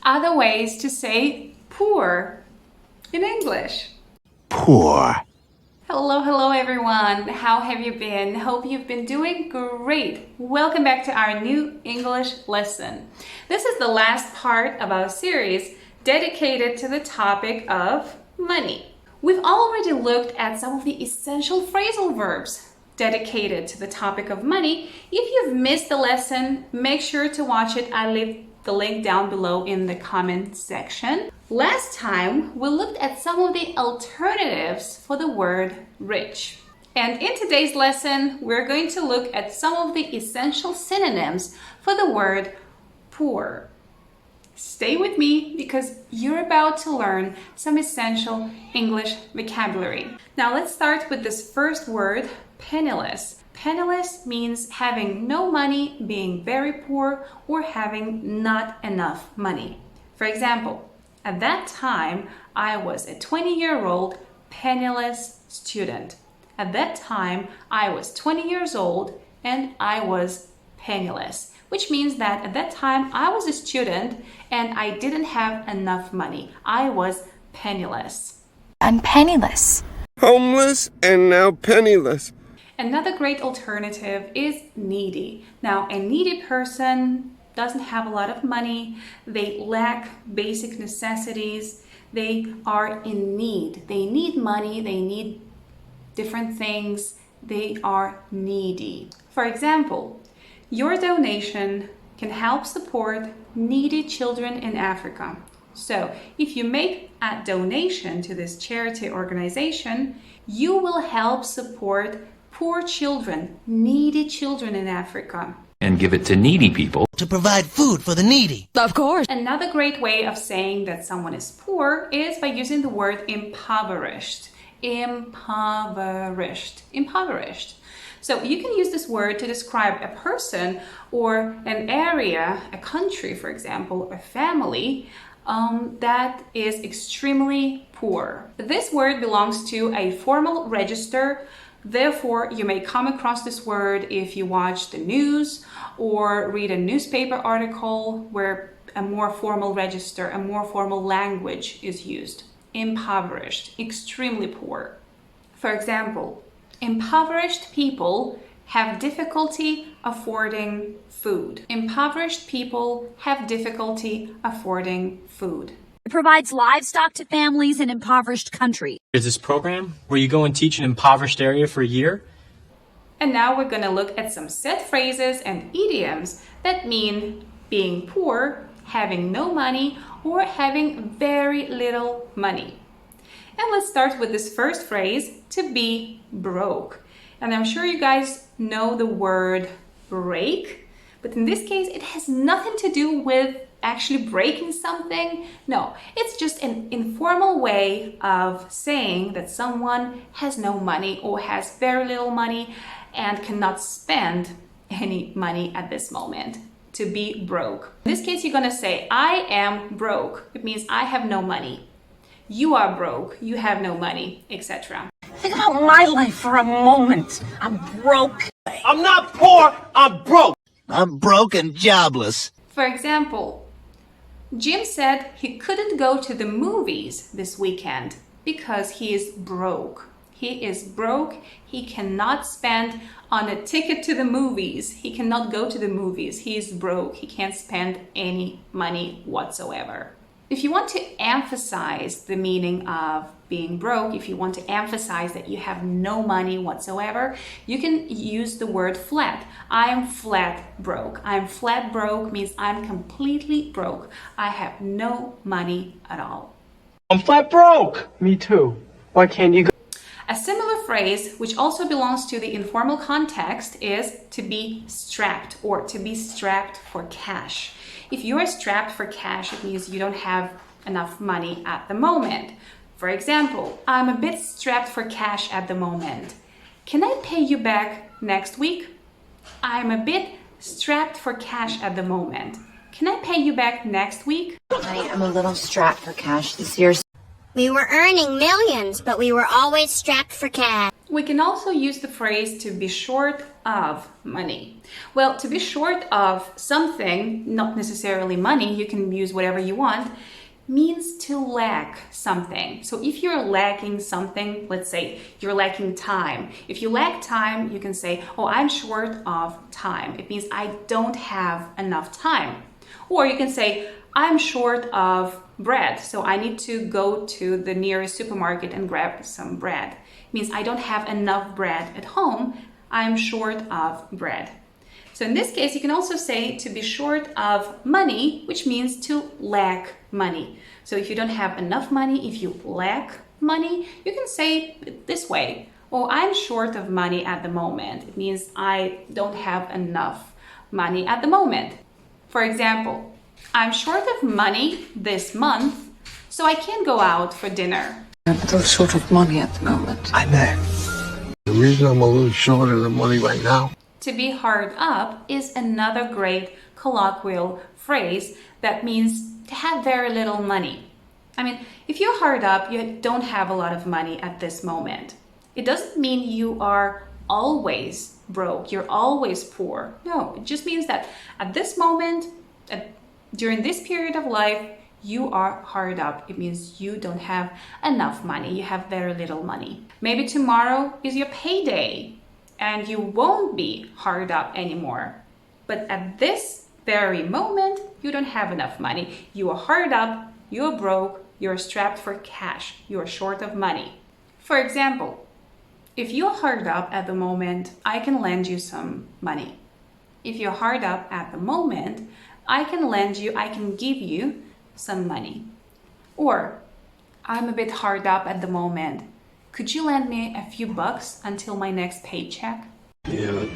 other ways to say poor in English. Poor. Hello everyone. How have you been? Hope you've been doing great. Welcome back to our new English lesson. This is the last part of our series dedicated to the topic of money. We've already looked at some of the essential phrasal verbs dedicated to the topic of money. If you've missed the lesson, make sure to watch it. I'll leave the link down below in the comment section. Last time, we looked at some of the alternatives for the word rich. And in today's lesson, we're going to look at some of the essential synonyms for the word poor. Stay with me because you're about to learn some essential English vocabulary. Now let's start with this first word, penniless. Penniless means having no money, being very poor, or having not enough money. For example, at that time, I was a 20-year-old penniless student. At that time, I was 20 years old and I was penniless, which means that at that time, I was a student and I didn't have enough money. I was penniless. I'm penniless. Homeless and now penniless. Another great alternative is needy. Now, a needy person doesn't have a lot of money. They lack basic necessities. They are in need. They need money. They need different things. They are needy. For example, your donation can help support needy children in Africa. So if you make a donation to this charity organization, you will help support poor children, needy children in Africa. And give it to needy people. To provide food for the needy. Of course. Another great way of saying that someone is poor is by using the word impoverished. Impoverished. Impoverished. So you can use this word to describe a person or an area, a country, for example, a family that is extremely poor. This word belongs to a formal register. Therefore, you may come across this word if you watch the news or read a newspaper article where a more formal register, a more formal language is used. Impoverished, extremely poor. For example, impoverished people have difficulty affording food. Impoverished people have difficulty affording food. It provides livestock to families in impoverished countries. There's this program where you go and teach an impoverished area for a year. And now we're going to look at some set phrases and idioms that mean being poor, having no money, or having very little money. And let's start with this first phrase, to be broke. And I'm sure you guys know the word break, but in this case, it has nothing to do with actually breaking something. No, it's just an informal way of saying that someone has no money or has very little money and cannot spend any money at this moment. To be broke. In this case, you're gonna say, I am broke. It means I have no money. You are broke. You have no money, etc. Think about my life for a moment. I'm broke. I'm not poor, I'm broke. I'm broke and jobless. For example, Jim said he couldn't go to the movies this weekend because he is broke. He is broke. He cannot spend on a ticket to the movies. He cannot go to the movies. He is broke. He can't spend any money whatsoever. If you want to emphasize the meaning of being broke, if you want to emphasize that you have no money whatsoever, you can use the word flat. I am flat broke. I'm flat broke means I'm completely broke. I have no money at all. I'm flat broke. Me too. Why can't you go? A similar phrase, which also belongs to the informal context, is to be strapped or to be strapped for cash. If you are strapped for cash, it means you don't have enough money at the moment. For example, I'm a bit strapped for cash at the moment. Can I pay you back next week? I'm a bit strapped for cash at the moment. Can I pay you back next week? I am a little strapped for cash this year. We were earning millions, but we were always strapped for cash. We can also use the phrase to be short of money. Well, to be short of something, not necessarily money, you can use whatever you want, means to lack something. So if you're lacking something, let's say you're lacking time. If you lack time, you can say, oh, I'm short of time. It means I don't have enough time. Or you can say, I'm short of bread, so I need to go to the nearest supermarket and grab some bread. It means I don't have enough bread at home. I'm short of bread. So in this case, you can also say to be short of money, which means to lack money. So if you don't have enough money, if you lack money, you can say it this way. Oh, I'm short of money at the moment. It means I don't have enough money at the moment. For example, I'm short of money this month, so I can't go out for dinner. I'm a little short of money at the moment. I know. The reason I'm a little short of the money right now. To be hard up is another great colloquial phrase that means to have very little money. I mean, if you're hard up, you don't have a lot of money at this moment. It doesn't mean you are always broke, you're always poor. No, it just means that at this moment, during this period of life, you are hard up. It means you don't have enough money, you have very little money. Maybe tomorrow is your payday and you won't be hard up anymore. But at this very moment, you don't have enough money. You are hard up, you're broke, you're strapped for cash, you're short of money. For example, if you're hard up at the moment, I can lend you some money. If you're hard up at the moment, I can give you some money. Or, I'm a bit hard up at the moment. Could you lend me a few bucks until my next paycheck? Yeah,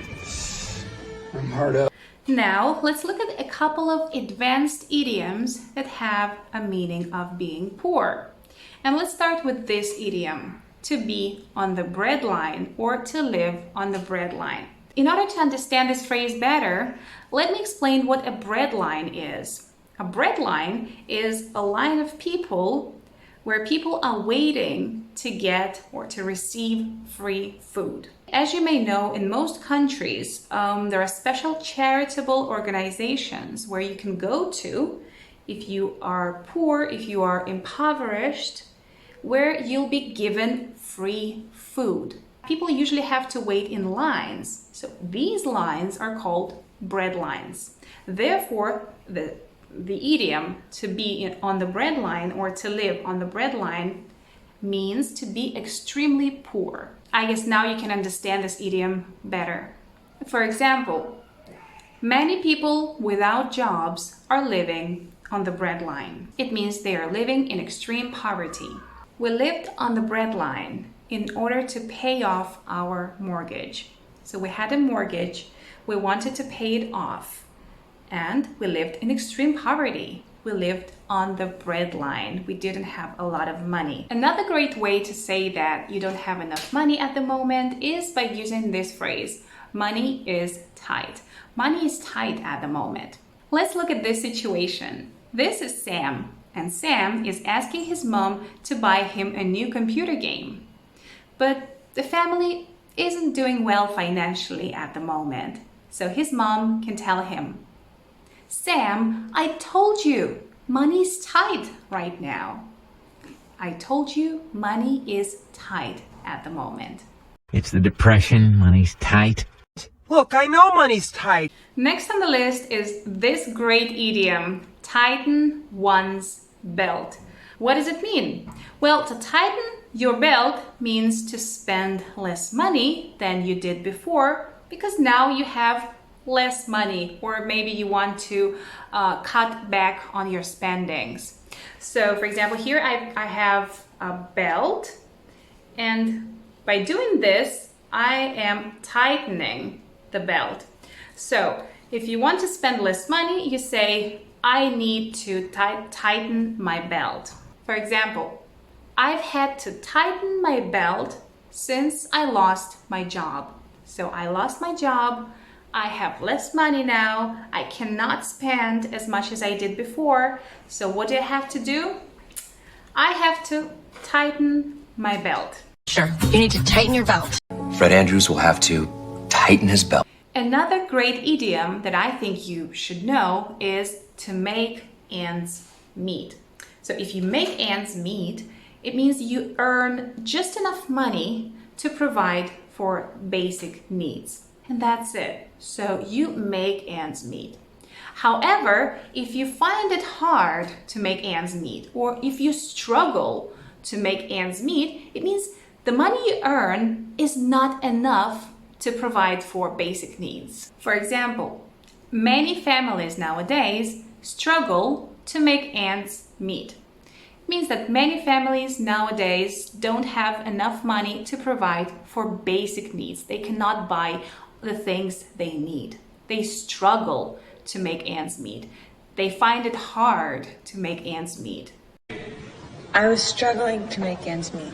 I'm hard up. Now, let's look at a couple of advanced idioms that have a meaning of being poor. And let's start with this idiom, to be on the breadline or to live on the breadline. In order to understand this phrase better, let me explain what a breadline is. A breadline is a line of people where people are waiting to get or to receive free food. As you may know, in most countries, there are special charitable organizations where you can go to if you are poor, if you are impoverished, where you'll be given free food. People usually have to wait in lines. So these lines are called breadlines. Therefore, the idiom to be on the breadline or to live on the breadline means to be extremely poor. I guess now you can understand this idiom better. For example, many people without jobs are living on the breadline. It means they are living in extreme poverty. We lived on the breadline in order to pay off our mortgage. So we had a mortgage, we wanted to pay it off, and we lived in extreme poverty. We lived on the breadline. We didn't have a lot of money. Another great way to say that you don't have enough money at the moment is by using this phrase, money is tight. Money is tight at the moment. Let's look at this situation. This is Sam, and Sam is asking his mom to buy him a new computer game. But the family isn't doing well financially at the moment. So his mom can tell him, Sam, I told you, money's tight right now. I told you money is tight at the moment. It's the depression, money's tight. Look, I know money's tight. Next on the list is this great idiom, tighten one's belt. What does it mean? Well, to tighten your belt means to spend less money than you did before because now you have less money, or maybe you want to cut back on your spendings. So for example, here I have a belt, and by doing this, I am tightening the belt. So if you want to spend less money, you say, I need to tighten my belt. For example, I've had to tighten my belt since I lost my job. So I lost my job, I have less money now, I cannot spend as much as I did before. So what do I have to do? I have to tighten my belt. Sure, you need to tighten your belt. Fred Andrews will have to tighten his belt. Another great idiom that I think you should know is to make ends meet. So if you make ends meet, it means you earn just enough money to provide for basic needs. And that's it. So you make ends meet. However, if you find it hard to make ends meet, or if you struggle to make ends meet, it means the money you earn is not enough to provide for basic needs. For example, many families nowadays struggle to make ends meet. It means that many families nowadays don't have enough money to provide for basic needs. They cannot buy the things they need. They struggle to make ends meet. They find it hard to make ends meet. I was struggling to make ends meet.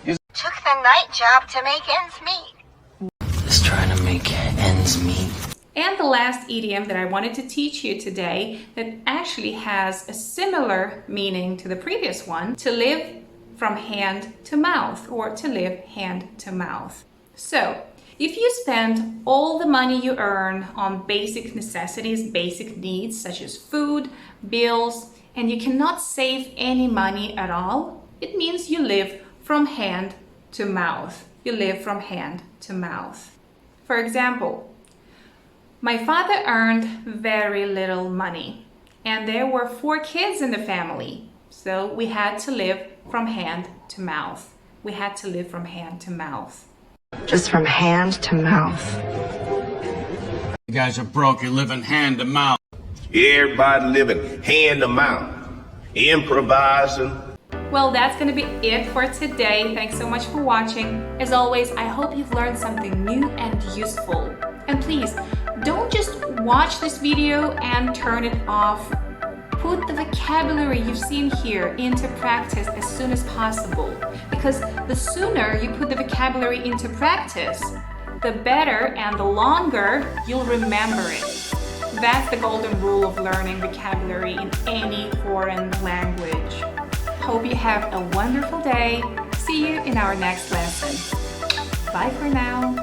Took the night job to make ends meet. Just trying to make ends meet. And the last idiom that I wanted to teach you today that actually has a similar meaning to the previous one, to live from hand to mouth, or to live hand to mouth. So, if you spend all the money you earn on basic necessities, basic needs such as food, bills, and you cannot save any money at all, it means you live from hand to mouth. You live from hand to mouth. For example, my father earned very little money, and there were 4 kids in the family, so we had to live from hand to mouth. We had to live from hand to mouth. Just from hand to mouth. You guys are broke, you're living hand to mouth. Everybody living hand to mouth, improvising. Well, that's going to be it for today. Thanks so much for watching. As always, I hope you've learned something new and useful. And please, don't just watch this video and turn it off. Put the vocabulary you've seen here into practice as soon as possible. Because the sooner you put the vocabulary into practice, the better and the longer you'll remember it. That's the golden rule of learning vocabulary in any foreign language. Hope you have a wonderful day. See you in our next lesson. Bye for now.